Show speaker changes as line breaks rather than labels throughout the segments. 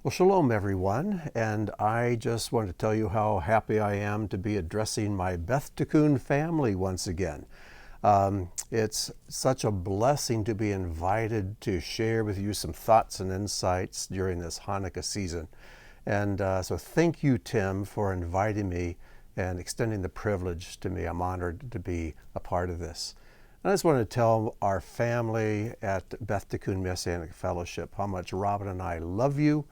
Well, shalom, everyone, and I just want to tell you how happy I am to be addressing my Beth Tikkun family once again. It's such a blessing to be invited to share with you some thoughts and insights during this Hanukkah season. And so thank you, Tim, for inviting me and extending the privilege to me. I'm honored to be a part of this. I just want to tell our family at Beth Tikkun Messianic Fellowship how much Robin and I love you.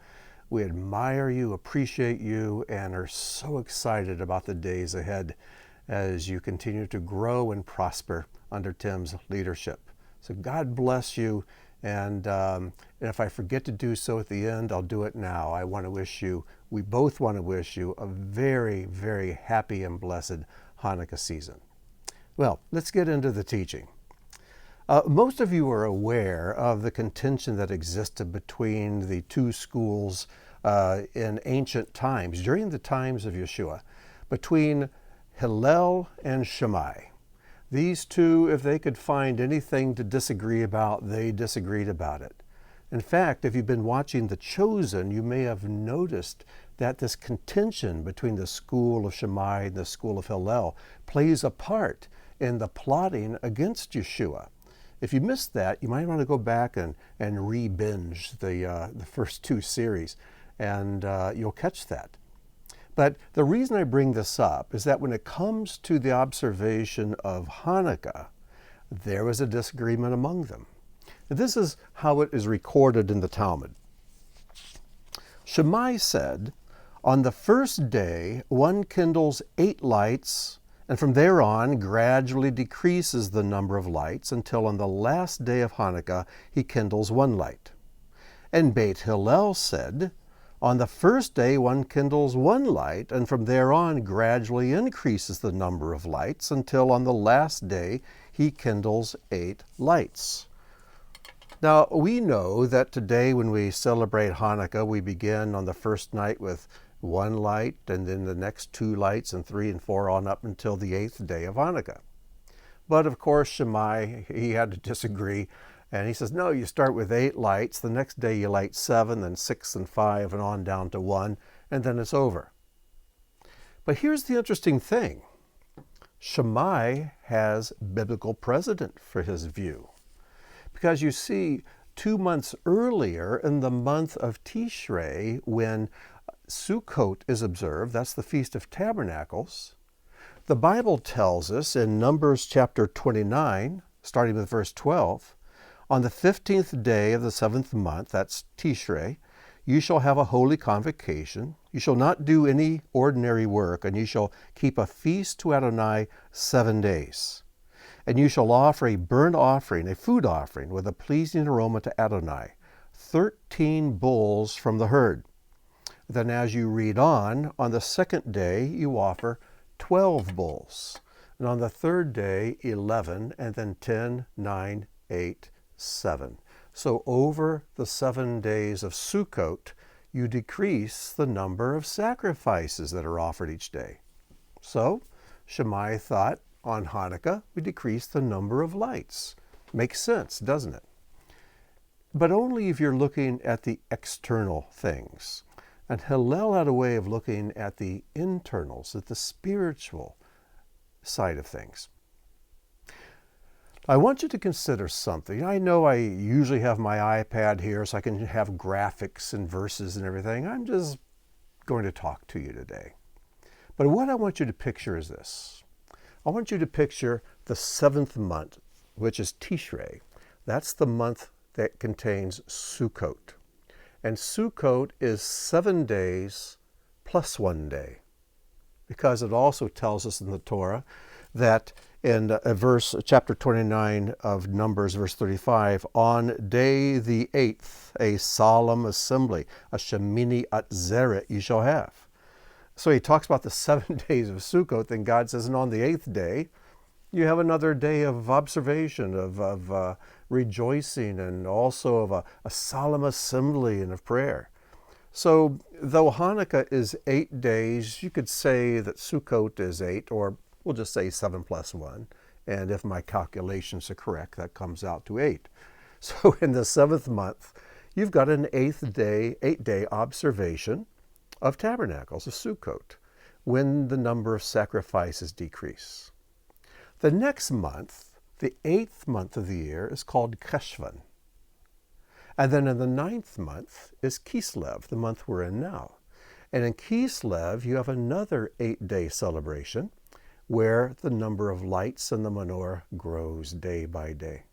We admire you, appreciate you, and are so excited about the days ahead as you continue to grow and prosper under Tim's leadership. So God bless you. And if I forget to do so at the end, I'll do it now. We both want to wish you a very, very happy and blessed Hanukkah season. Well, let's get into the teaching. Most of you are aware of the contention that existed between the two schools in ancient times, during the times of Yeshua, between Hillel and Shammai. These two, if they could find anything to disagree about, they disagreed about it. In fact, if you've been watching The Chosen, you may have noticed that this contention between the school of Shammai and the school of Hillel plays a part in the plotting against Yeshua. If you missed that, you might want to go back and re-binge the first two series, and you'll catch that. But the reason I bring this up is that when it comes to the observation of Hanukkah, there was a disagreement among them. This is how it is recorded in the Talmud. Shammai said, "On the first day, one kindles 8 lights, and from there on gradually decreases the number of lights until on the last day of Hanukkah he kindles 1 light. And Beit Hillel said, on the first day one kindles 1 light, and from there on gradually increases the number of lights until on the last day he kindles 8 lights. Now, we know that today when we celebrate Hanukkah, we begin on the first night with 1 light, and then the next 2 lights, and 3 and 4 on up until the 8th day of Hanukkah. But of course, Shammai, he had to disagree, and he says, no, you start with 8 lights, the next day you light 7, then 6 and 5, and on down to 1, and then it's over. But here's the interesting thing. Shammai has biblical precedent for his view. Because you see, 2 months earlier, in the month of Tishrei, when Sukkot is observed, that's the Feast of Tabernacles, the Bible tells us in Numbers chapter 29, starting with verse 12, on the 15th day of the 7th month, that's Tishrei, you shall have a holy convocation. You shall not do any ordinary work, and you shall keep a feast to Adonai 7 days. And you shall offer a burnt offering, a food offering, with a pleasing aroma to Adonai, 13 bulls from the herd. Then as you read on the 2nd day you offer 12 bulls. And on the 3rd day, 11, and then 10, 9, 8, 7. So over the 7 days of Sukkot, you decrease the number of sacrifices that are offered each day. So Shammai thought, on Hanukkah, we decrease the number of lights. Makes sense, doesn't it? But only if you're looking at the external things. And Hillel had a way of looking at the internals, at the spiritual side of things. I want you to consider something. I know I usually have my iPad here so I can have graphics and verses and everything. I'm just going to talk to you today. But what I want you to picture is this. I want you to picture the 7th month, which is Tishrei. That's the month that contains Sukkot. And Sukkot is 7 days plus 1 day. Because it also tells us in the Torah that in chapter 29 of Numbers, verse 35, on day the 8th, a solemn assembly, a Shemini Atzeret you shall have. So he talks about the 7 days of Sukkot, then God says, and on the 8th day, you have another day of observation, of rejoicing, and also of a solemn assembly and of prayer. So though Hanukkah is 8 days, you could say that Sukkot is 8, or we'll just say 7 plus 1. And if my calculations are correct, that comes out to 8. So in the 7th month, you've got an 8-day observation of tabernacles, a Sukkot, when the number of sacrifices decrease. The next month, the 8th month of the year, is called Cheshvan. And then in the 9th month is Kislev, the month we're in now. And in Kislev, you have another 8-day celebration where the number of lights in the menorah grows day by day.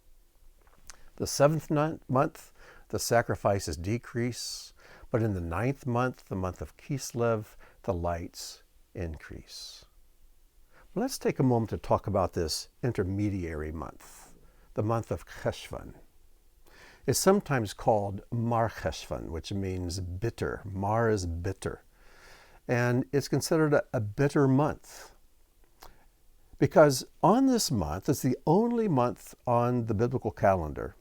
The 7th month, the sacrifices decrease, but in the 9th month, the month of Kislev, the lights increase. Let's take a moment to talk about this intermediary month, the month of Cheshvan. It's sometimes called Mar Cheshvan, which means bitter. Mar is bitter. And it's considered a bitter month because on this month, it's the only month on the biblical calendar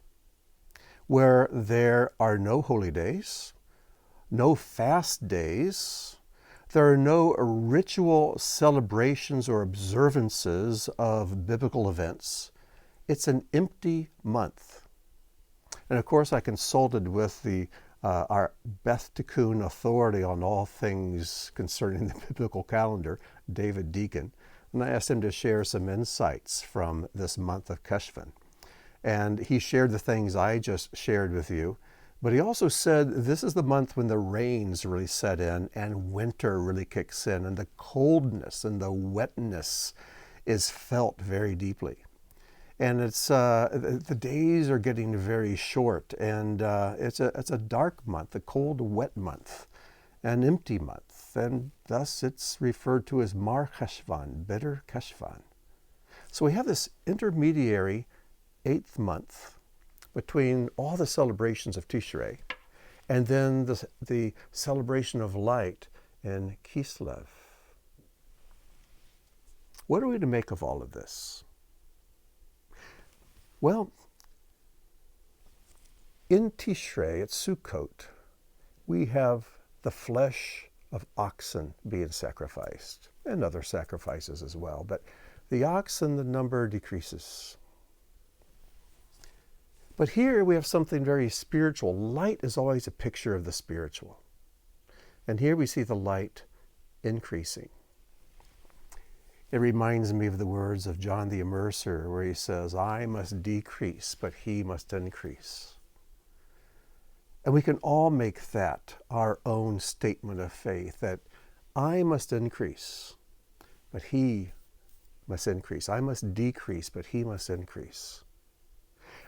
where there are no holy days, no fast days, there are no ritual celebrations or observances of biblical events. It's an empty month. And of course, I consulted with our Beth Tikkun authority on all things concerning the biblical calendar, David Deacon, and I asked him to share some insights from this month of Cheshvan. And he shared the things I just shared with you, but he also said this is the month when the rains really set in and winter really kicks in, and the coldness and the wetness is felt very deeply. And it's the days are getting very short, and it's a dark month, a cold, wet month, an empty month, and thus it's referred to as Mar Cheshvan, bitter Cheshvan. So we have this intermediary 8th month between all the celebrations of Tishrei, and then the celebration of light in Kislev. What are we to make of all of this? Well, in Tishrei, at Sukkot, we have the flesh of oxen being sacrificed, and other sacrifices as well. But the oxen, the number decreases. But here we have something very spiritual. Light is always a picture of the spiritual. And here we see the light increasing. It reminds me of the words of John the Immerser, where he says, I must decrease, but he must increase. And we can all make that our own statement of faith, that I must increase, but he must increase. I must decrease, but he must increase.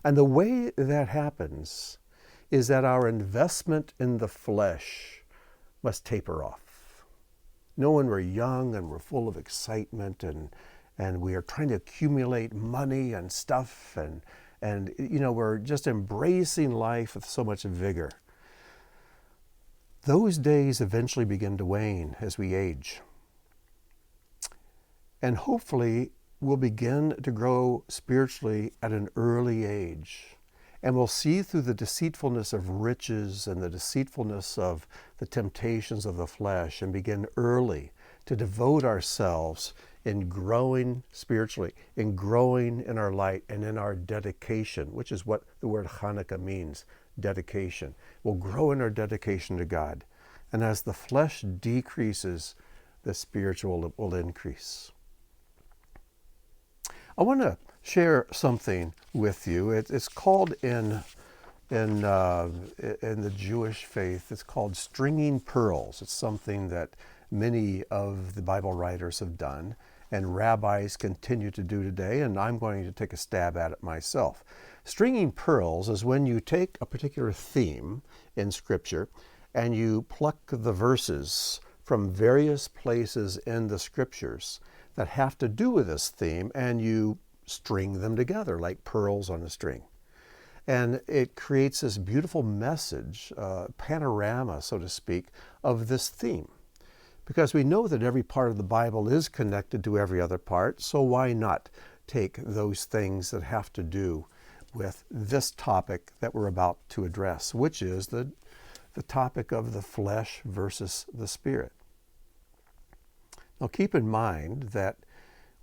And the way that happens is that our investment in the flesh must taper off. No, when we're young and we're full of excitement and we are trying to accumulate money and stuff and we're just embracing life with so much vigor. Those days eventually begin to wane as we age. And hopefully we'll begin to grow spiritually at an early age. And we'll see through the deceitfulness of riches and the deceitfulness of the temptations of the flesh and begin early to devote ourselves in growing spiritually, in growing in our light and in our dedication, which is what the word Hanukkah means, dedication. We'll grow in our dedication to God. And as the flesh decreases, the spiritual will increase. I want to share something with you. It's called in the Jewish faith, it's called stringing pearls. It's something that many of the Bible writers have done, and rabbis continue to do today, and I'm going to take a stab at it myself. Stringing pearls is when you take a particular theme in Scripture and you pluck the verses from various places in the Scriptures that have to do with this theme, and you string them together like pearls on a string. And it creates this beautiful message, panorama, so to speak, of this theme. Because we know that every part of the Bible is connected to every other part, so why not take those things that have to do with this topic that we're about to address, which is the topic of the flesh versus the spirit. Now keep in mind that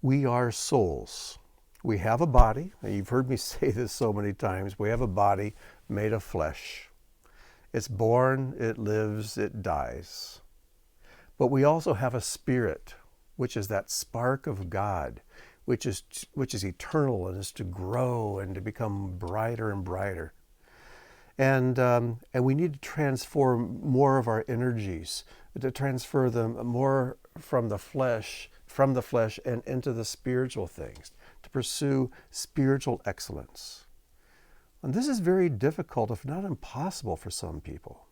we are souls. We have a body, and you've heard me say this so many times, we have a body made of flesh. It's born, it lives, it dies. But we also have a spirit, which is that spark of God, which is eternal and is to grow and to become brighter and brighter. And we need to transform more of our energies, to transfer them more from the flesh and into the spiritual things, to pursue spiritual excellence. And this is very difficult, if not impossible, for some people.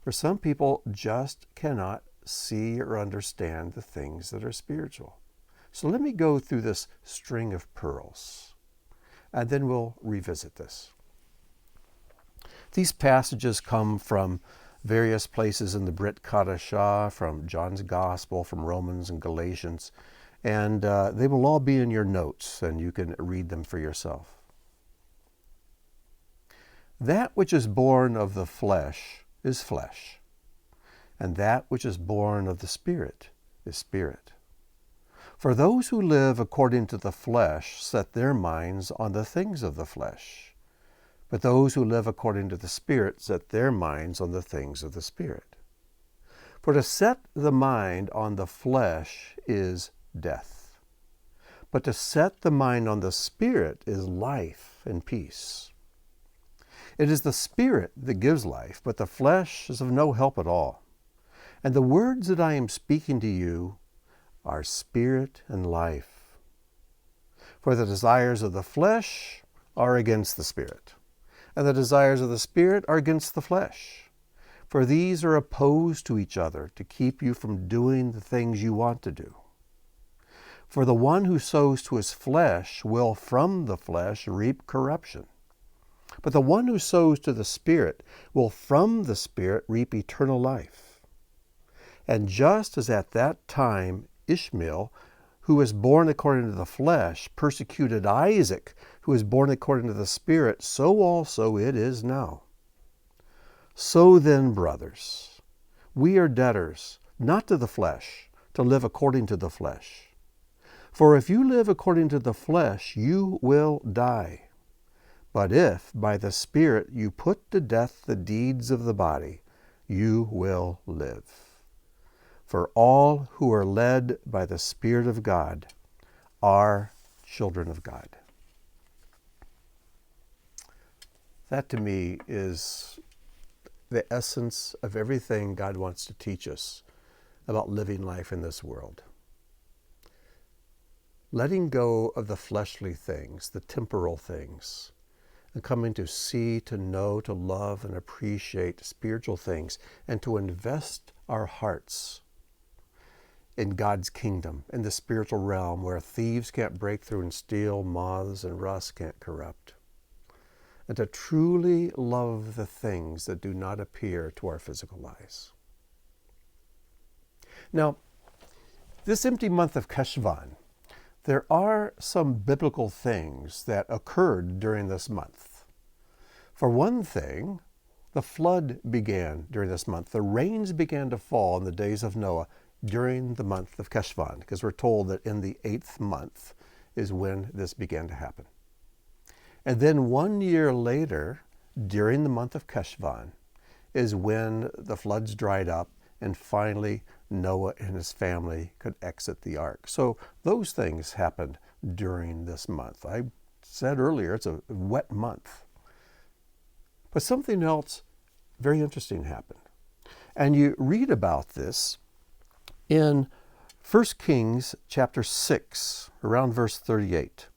For some people just cannot see or understand the things that are spiritual. So let me go through this string of pearls, and then we'll revisit this. These passages come from various places in the Brit Kadashah, from John's Gospel, from Romans and Galatians, and they will all be in your notes, and you can read them for yourself. That which is born of the flesh is flesh, and that which is born of the Spirit is spirit. For those who live according to the flesh set their minds on the things of the flesh, but those who live according to the Spirit set their minds on the things of the Spirit. For to set the mind on the flesh is death, but to set the mind on the Spirit is life and peace. It is the Spirit that gives life, but the flesh is of no help at all. And the words that I am speaking to you are spirit and life. For the desires of the flesh are against the Spirit, and the desires of the Spirit are against the flesh. For these are opposed to each other to keep you from doing the things you want to do. For the one who sows to his flesh will from the flesh reap corruption. But the one who sows to the Spirit will from the Spirit reap eternal life. And just as at that time Ishmael, who was born according to the flesh, persecuted Isaac, who was born according to the Spirit, so also it is now. So then, brothers, we are debtors, not to the flesh, to live according to the flesh. For if you live according to the flesh, you will die. But if by the Spirit you put to death the deeds of the body, you will live. For all who are led by the Spirit of God are children of God. That to me is the essence of everything God wants to teach us about living life in this world. Letting go of the fleshly things, the temporal things, and coming to see, to know, to love, and appreciate spiritual things, and to invest our hearts in God's kingdom, in the spiritual realm where thieves can't break through and steal, moths and rust can't corrupt. And to truly love the things that do not appear to our physical eyes. Now, this empty month of Cheshvan, there are some biblical things that occurred during this month. For one thing, the flood began during this month. The rains began to fall in the days of Noah during the month of Cheshvan, because we're told that in the 8th month is when this began to happen. And then 1 year later, during the month of Cheshvan, is when the floods dried up and finally Noah and his family could exit the ark. So those things happened during this month. I said earlier, it's a wet month. But something else very interesting happened. And you read about this in 1 Kings chapter 6, around verse 38.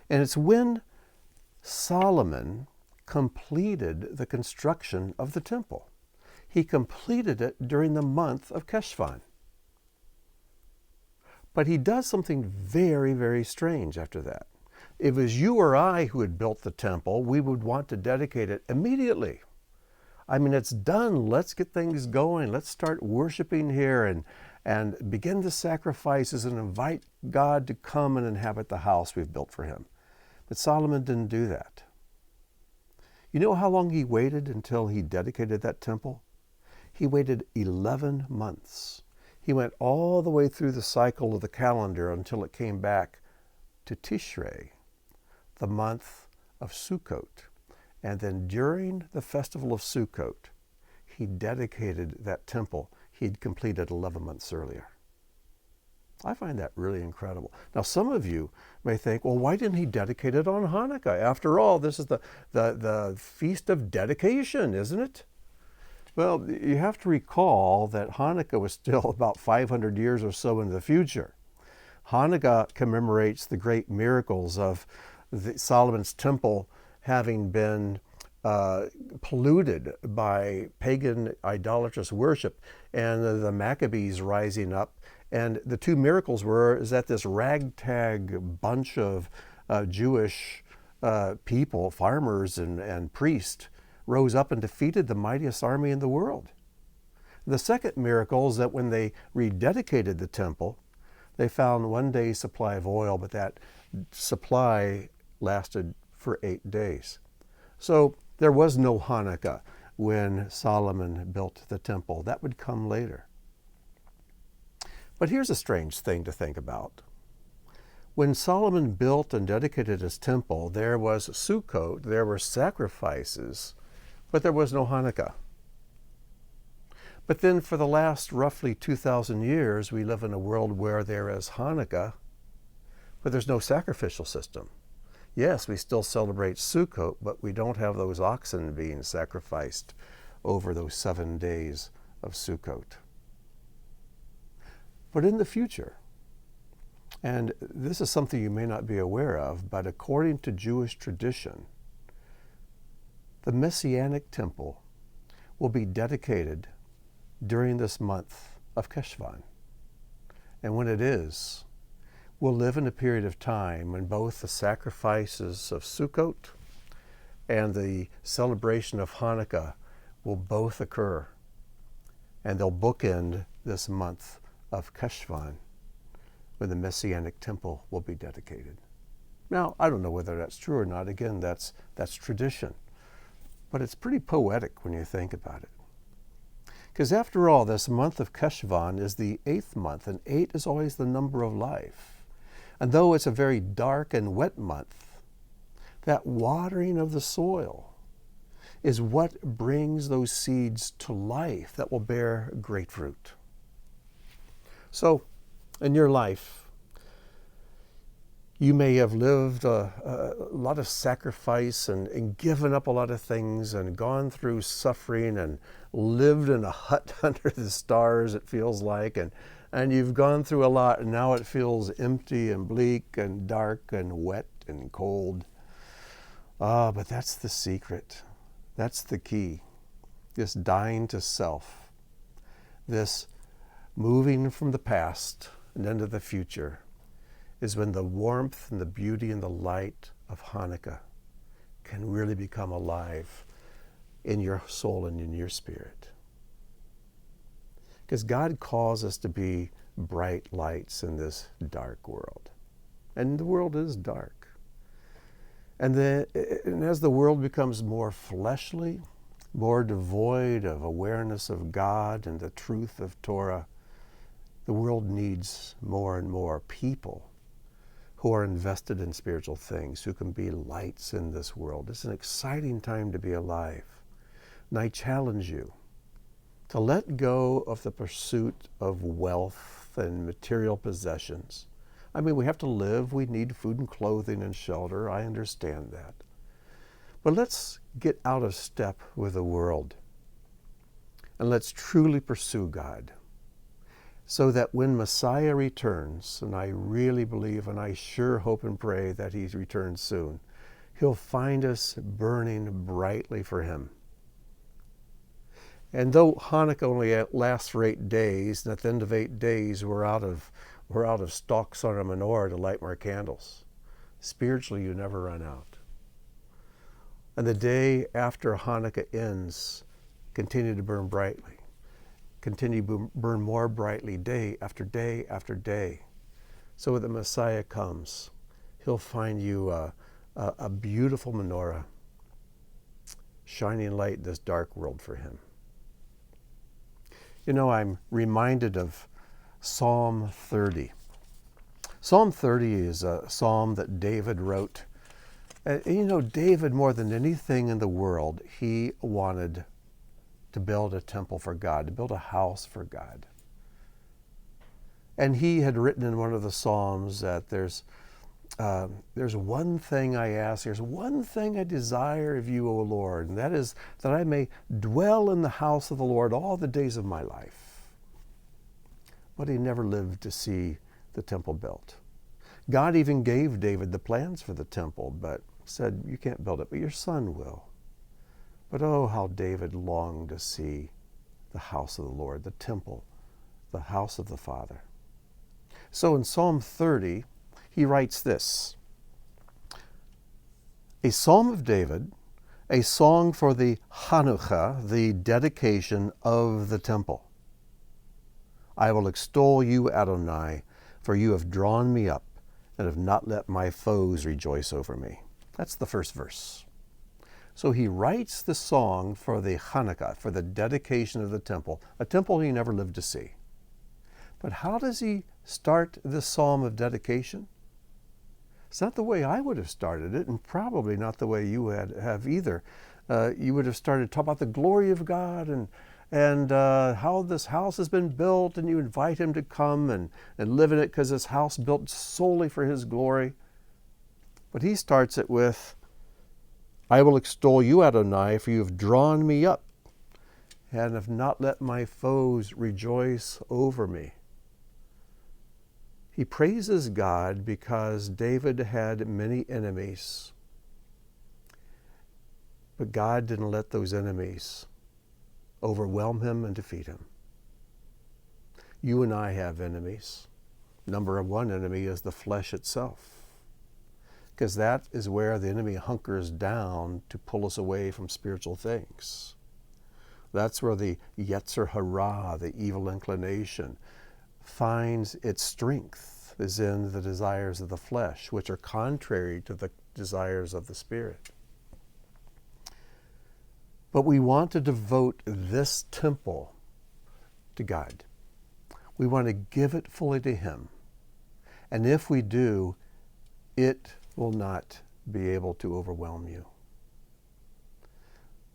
And it's when Solomon completed the construction of the temple. He completed it during the month of Cheshvan. But he does something very, very strange after that. If it was you or I who had built the temple, we would want to dedicate it immediately. I mean, it's done. Let's get things going. Let's start worshiping here and begin the sacrifices and invite God to come and inhabit the house we've built for him. But Solomon didn't do that. You know how long he waited until he dedicated that temple? He waited 11 months. He went all the way through the cycle of the calendar until it came back to Tishrei, the month of Sukkot. And then during the festival of Sukkot, he dedicated that temple he'd completed 11 months earlier. I find that really incredible. Now, some of you may think, well, why didn't he dedicate it on Hanukkah? After all, this is the feast of dedication, isn't it? Well, you have to recall that Hanukkah was still about 500 years or so in the future. Hanukkah commemorates the great miracles of Solomon's temple having been polluted by pagan idolatrous worship and the Maccabees rising up. And the two miracles is that this ragtag bunch of Jewish people, farmers and priests, rose up and defeated the mightiest army in the world. The second miracle is that when they rededicated the temple, they found one day's supply of oil, but that supply lasted for 8 days. So there was no Hanukkah when Solomon built the temple. That would come later. But here's a strange thing to think about. When Solomon built and dedicated his temple, there was Sukkot, there were sacrifices, but there was no Hanukkah. But then for the last roughly 2,000 years, we live in a world where there is Hanukkah, but there's no sacrificial system. Yes, we still celebrate Sukkot, but we don't have those oxen being sacrificed over those 7 days of Sukkot. But in the future, and this is something you may not be aware of, but according to Jewish tradition, the Messianic temple will be dedicated during this month of Cheshvan. And when it is, we'll live in a period of time when both the sacrifices of Sukkot and the celebration of Hanukkah will both occur. And they'll bookend this month of Cheshvan, when the Messianic temple will be dedicated. Now, I don't know whether that's true or not. Again, that's tradition. But it's pretty poetic when you think about it. Because after all, this month of Cheshvan is the 8th month, and 8 is always the number of life. And though it's a very dark and wet month, that watering of the soil is what brings those seeds to life that will bear great fruit. So, in your life, you may have lived a lot of sacrifice and given up a lot of things and gone through suffering and lived in a hut under the stars, it feels like, and you've gone through a lot, and now it feels empty and bleak and dark and wet and cold. But that's the secret. That's the key. This dying to self. This moving from the past and into the future is when the warmth and the beauty and the light of Hanukkah can really become alive in your soul and in your spirit. Because God calls us to be bright lights in this dark world. And the world is dark. And as the world becomes more fleshly, more devoid of awareness of God and the truth of Torah, the world needs more and more people who are invested in spiritual things, who can be lights in this world. It's an exciting time to be alive. And I challenge you to let go of the pursuit of wealth and material possessions. I mean, we have to live. We need food and clothing and shelter. I understand that. But let's get out of step with the world. And let's truly pursue God, so that when Messiah returns, and I really believe and I sure hope and pray that he returns soon, he'll find us burning brightly for him. And though Hanukkah only lasts for 8 days, and at the end of 8 days we're out of stalks on a menorah to light more candles, spiritually you never run out. And the day after Hanukkah ends, continue to burn brightly. Continue to burn more brightly day after day after day. So when the Messiah comes, he'll find you a beautiful menorah, shining light in this dark world for him. You know, I'm reminded of Psalm 30. Psalm 30 is a psalm that David wrote David, more than anything in the world, he wanted to build a temple for God, to build a house for God. And he had written in one of the Psalms that there's one thing I ask, there's one thing I desire of you, O Lord, and that is that I may dwell in the house of the Lord all the days of my life. But he never lived to see the temple built. God even gave David the plans for the temple, but said, you can't build it, but your son will. But oh, how David longed to see the house of the Lord, the temple, the house of the Father. So in Psalm 30, he writes this: a psalm of David, a song for the Hanukkah, the dedication of the temple. I will extol you, Adonai, for you have drawn me up and have not let my foes rejoice over me. That's the first verse. So he writes the song for the Hanukkah, for the dedication of the temple, a temple he never lived to see. But how does he start this psalm of dedication? It's not the way I would have started it, and probably not the way you have either. You would have started talking about the glory of God and how this house has been built, and you invite him to come and live in it because this house built solely for his glory. But he starts it with, I will extol you, Adonai, for you have drawn me up and have not let my foes rejoice over me. He praises God because David had many enemies, but God didn't let those enemies overwhelm him and defeat him. You and I have enemies. Number one enemy is the flesh itself, because that is where the enemy hunkers down to pull us away from spiritual things. That's where the Yetzer Hara, the evil inclination, finds its strength, is in the desires of the flesh, which are contrary to the desires of the Spirit. But we want to devote this temple to God. We want to give it fully to Him. And if we do, it will not be able to overwhelm you.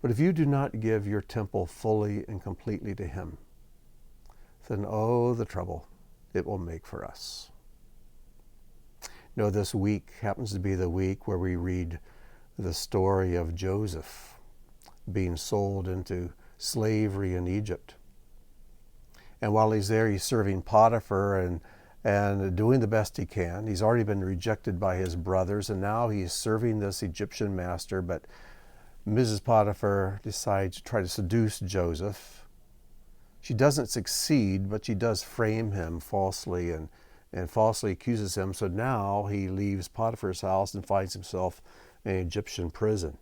But if you do not give your temple fully and completely to Him, then oh, the trouble it will make for us. This week happens to be the week where we read the story of Joseph being sold into slavery in Egypt. And while he's there, he's serving Potiphar and doing the best he can. He's already been rejected by his brothers, and now he's serving this Egyptian master, but Mrs. Potiphar decides to try to seduce Joseph. She doesn't succeed, but she does frame him falsely and falsely accuses him. So now he leaves Potiphar's house and finds himself in an Egyptian prison.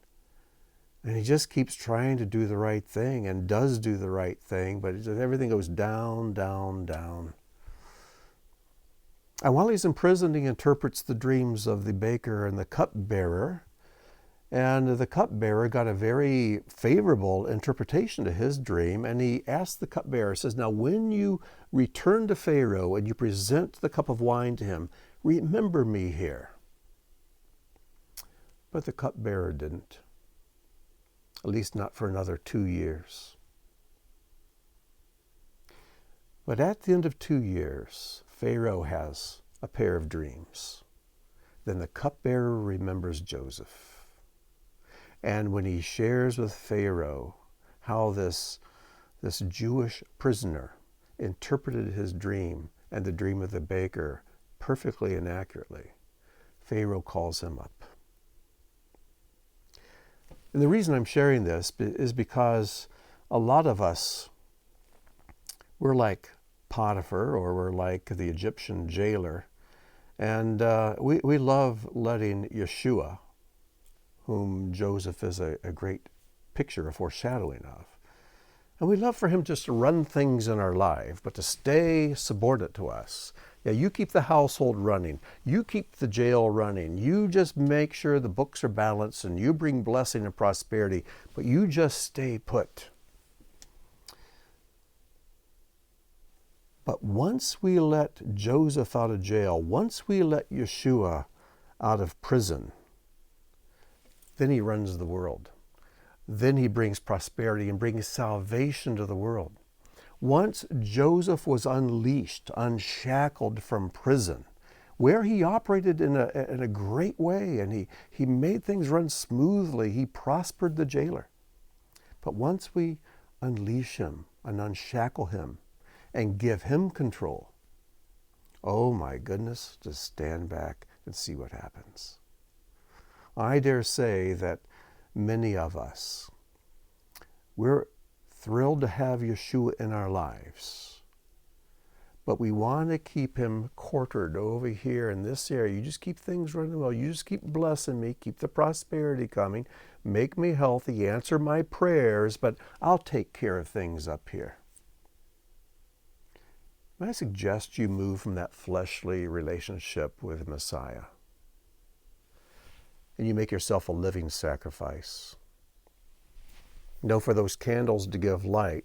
And he just keeps trying to do the right thing and does do the right thing, but everything goes down, down, down. And while he's in prison, he interprets the dreams of the baker and the cupbearer. And the cupbearer got a very favorable interpretation to his dream, and he asked the cupbearer, says, now when you return to Pharaoh and you present the cup of wine to him, remember me here. But the cupbearer didn't, at least not for another 2 years. But at the end of 2 years, Pharaoh has a pair of dreams. Then the cupbearer remembers Joseph. And when he shares with Pharaoh how this Jewish prisoner interpreted his dream and the dream of the baker perfectly and accurately, Pharaoh calls him up. And the reason I'm sharing this is because a lot of us, we're like Potiphar, or we're like the Egyptian jailer, and we love letting Yeshua, whom Joseph is a great picture, a foreshadowing of. And we love for him just to run things in our life, but to stay subordinate to us. Yeah, you keep the household running. You keep the jail running. You just make sure the books are balanced and you bring blessing and prosperity, but you just stay put. But once we let Joseph out of jail, once we let Yeshua out of prison, then he runs the world. Then he brings prosperity and brings salvation to the world. Once Joseph was unleashed, unshackled from prison, where he operated in a great way, and he made things run smoothly. He prospered the jailer. But once we unleash him and unshackle him and give him control, oh my goodness, just stand back and see what happens. I dare say that many of us, we're thrilled to have Yeshua in our lives, but we want to keep him quartered over here in this area. You just keep things running well. You just keep blessing me, keep the prosperity coming, make me healthy, answer my prayers, but I'll take care of things up here. May I suggest you move from that fleshly relationship with Messiah and you make yourself a living sacrifice. No, for those candles to give light,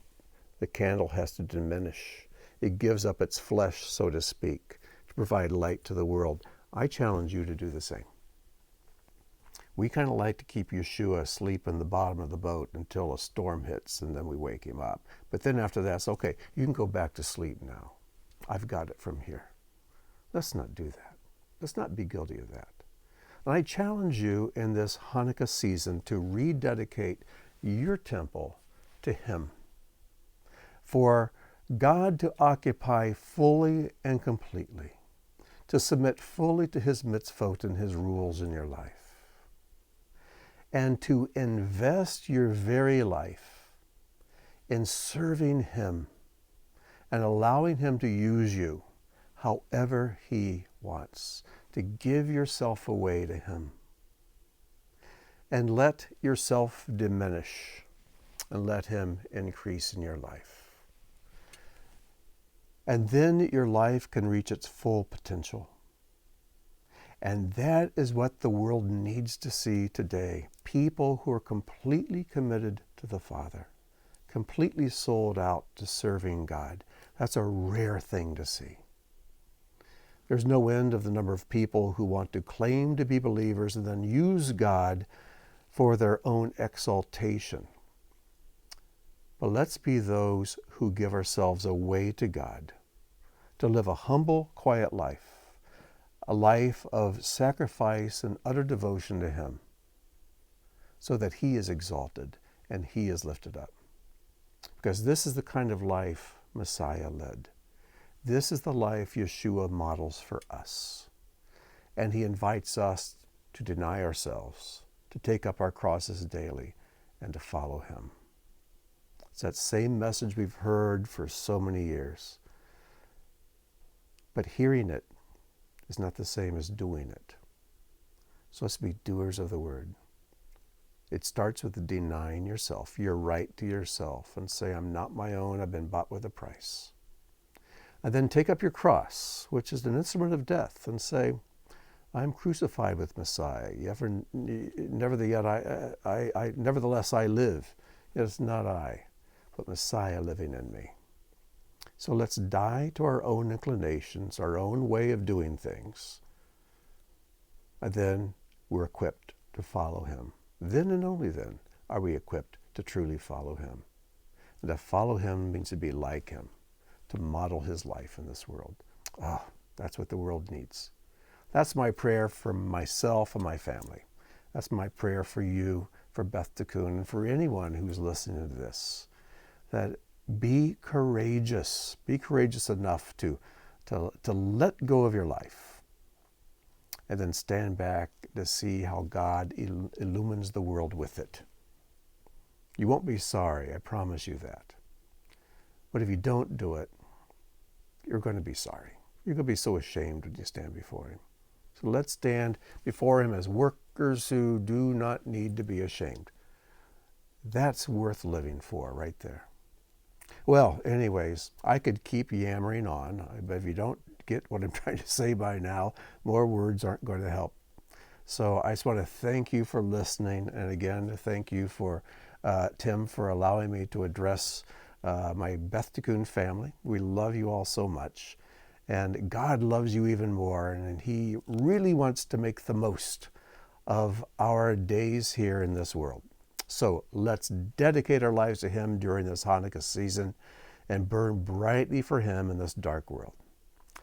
the candle has to diminish. It gives up its flesh, so to speak, to provide light to the world. I challenge you to do the same. We kind of like to keep Yeshua asleep in the bottom of the boat until a storm hits, and then we wake him up. But then after that, it's okay, you can go back to sleep now. I've got it from here. Let's not do that. Let's not be guilty of that. And I challenge you in this Hanukkah season to rededicate your temple to him. For God to occupy fully and completely, to submit fully to his mitzvot and his rules in your life, and to invest your very life in serving him and allowing him to use you however he wants, to give yourself away to him. And let yourself diminish and let him increase in your life. And then your life can reach its full potential. And that is what the world needs to see today. People who are completely committed to the Father, completely sold out to serving God. That's a rare thing to see. There's no end of the number of people who want to claim to be believers and then use God for their own exaltation. But let's be those who give ourselves away to God, to live a humble, quiet life, a life of sacrifice and utter devotion to him, so that he is exalted and he is lifted up. Because this is the kind of life Messiah led. This is the life Yeshua models for us. And he invites us to deny ourselves, to take up our crosses daily, and to follow him. It's that same message we've heard for so many years. But hearing it is not the same as doing it. So let's be doers of the word. It starts with denying yourself, your right to yourself, and say, I'm not my own, I've been bought with a price. And then take up your cross, which is an instrument of death, and say, I'm crucified with Messiah. Nevertheless I live. Yet it's not I, but Messiah living in me. So let's die to our own inclinations, our own way of doing things. And then we're equipped to follow him. Then and only then are we equipped to truly follow him. And to follow him means to be like him, to model his life in this world. That's what the world needs. That's my prayer for myself and my family. That's my prayer for you, for Beth Tikkun, and for anyone who's listening to this. That be courageous. Be courageous enough to let go of your life and then stand back to see how God illumines the world with it. You won't be sorry, I promise you that. But if you don't do it, you're going to be sorry. You're going to be so ashamed when you stand before him. So let's stand before him as workers who do not need to be ashamed. That's worth living for right there. Well, anyways, I could keep yammering on, but if you don't get what I'm trying to say by now, more words aren't going to help. So I just want to thank you for listening, and again, thank you for Tim for allowing me to address my Beth Tikkun family. We love you all so much, and God loves you even more, and he really wants to make the most of our days here in this world. So let's dedicate our lives to Him during this Hanukkah season and burn brightly for Him in this dark world.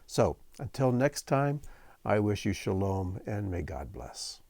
So until next time, I wish you shalom and may God bless.